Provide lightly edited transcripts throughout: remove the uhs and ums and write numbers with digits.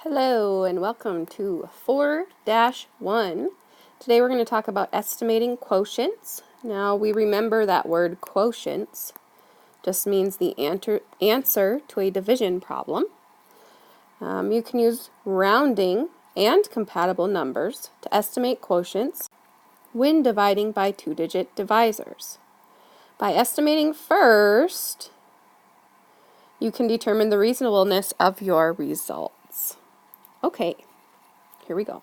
Hello and welcome to 4-1. Today we're going to talk about estimating quotients. Now we remember that word quotients just means the answer to a division problem. You can use rounding and compatible numbers to estimate quotients when dividing by two-digit divisors. By estimating first, you can determine the reasonableness of your results. Okay, here we go.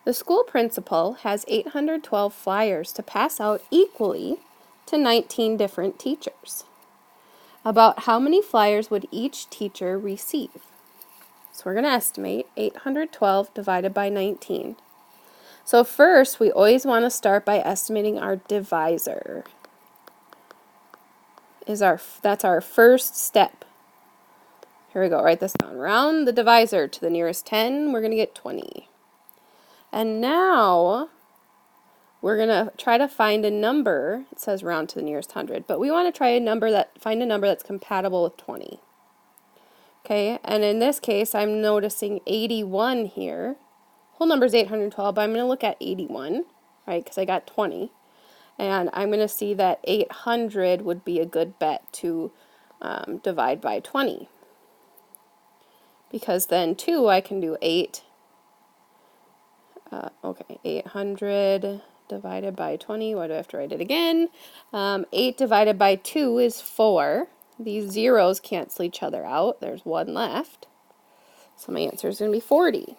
The school principal has 812 flyers to pass out equally to 19 different teachers. About how many flyers would each teacher receive? So we're going to estimate 812 divided by 19. So first, we always want to start by estimating our divisor. That's our first step. Here we go, write this down. Round the divisor to the nearest 10, we're going to get 20. And now we're going to try to find a number. It says round to the nearest 100, but we want to find a number that's compatible with 20. Okay, and in this case, I'm noticing 81 here. Whole number is 812, but I'm going to look at 81, right, because I got 20. And I'm going to see that 800 would be a good bet to divide by 20. Because then 2, I can do 8. 800 divided by 20. Why do I have to write it again? 8 divided by 2 is 4. These zeros cancel each other out. There's 1 left. So my answer is going to be 40.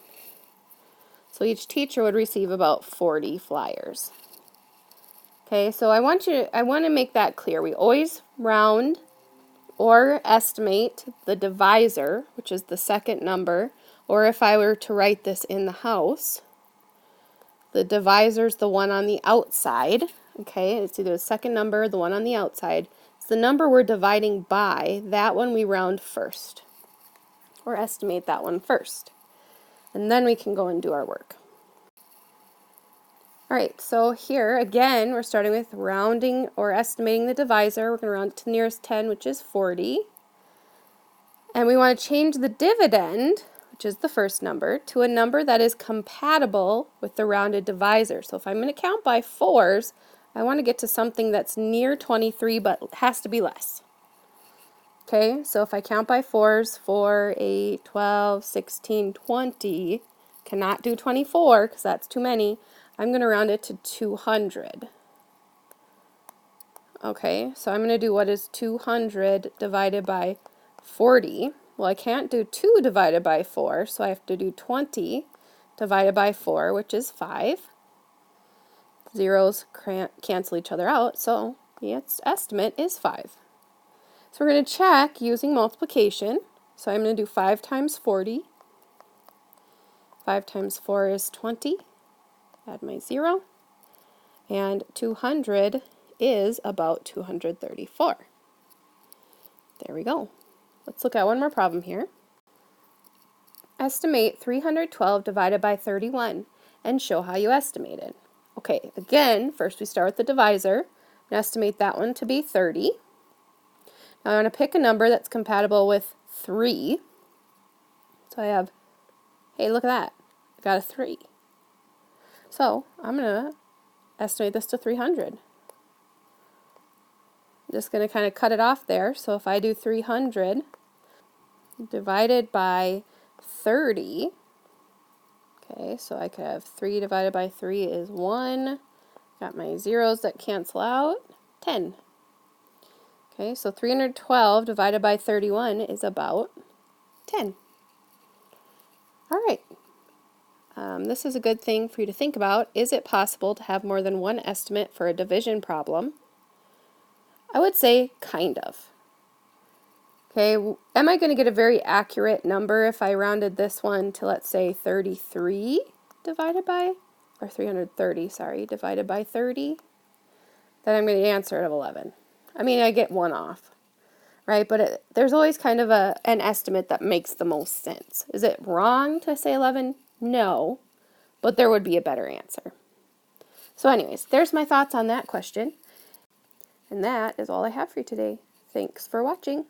So each teacher would receive about 40 flyers. Okay, so I want to make that clear. We always round or estimate the divisor, which is the second number, or if I were to write this in the house, the divisor is the one on the outside. Okay, it's either the second number or the one on the outside. It's the number we're dividing by. That one we round first, or estimate that one first. And then we can go and do our work. Alright, so here again we're starting with rounding or estimating the divisor. We're going to round it to the nearest 10, which is 40. And we want to change the dividend, which is the first number, to a number that is compatible with the rounded divisor. So if I'm going to count by 4s, I want to get to something that's near 23 but has to be less. Okay, so if I count by 4s, 4, 8, 12, 16, 20, cannot do 24 because that's too many. I'm going to round it to 200. Okay, so I'm going to do what is 200 divided by 40. Well, I can't do 2 divided by 4, so I have to do 20 divided by 4, which is 5. Zeros cancel each other out, so the estimate is 5. So we're going to check using multiplication. So I'm going to do 5 times 40. 5 times 4 is 20. Add my 0. And 200 is about 234. There we go. Let's look at one more problem here. Estimate 312 divided by 31 and show how you estimate it. Okay, again, first we start with the divisor and estimate that one to be 30. Now I want to pick a number that's compatible with 3. So I have, hey, look at that. I got a 3. So I'm going to estimate this to 300. I'm just going to kind of cut it off there. So if I do 300 divided by 30, okay, so I could have 3 divided by 3 is 1. Got my zeros that cancel out, 10. Okay, so 312 divided by 31 is about 10. All right. This is a good thing for you to think about. Is it possible to have more than one estimate for a division problem? I would say kind of. Okay, am I going to get a very accurate number if I rounded this one to, let's say, 33 divided by, or 330, sorry, divided by 30? Then I'm going to answer at 11. I mean, I get 1 off, right? But there's always kind of an estimate that makes the most sense. Is it wrong to say 11? No, but there would be a better answer. So anyways, there's my thoughts on that question. And that is all I have for you today. Thanks for watching.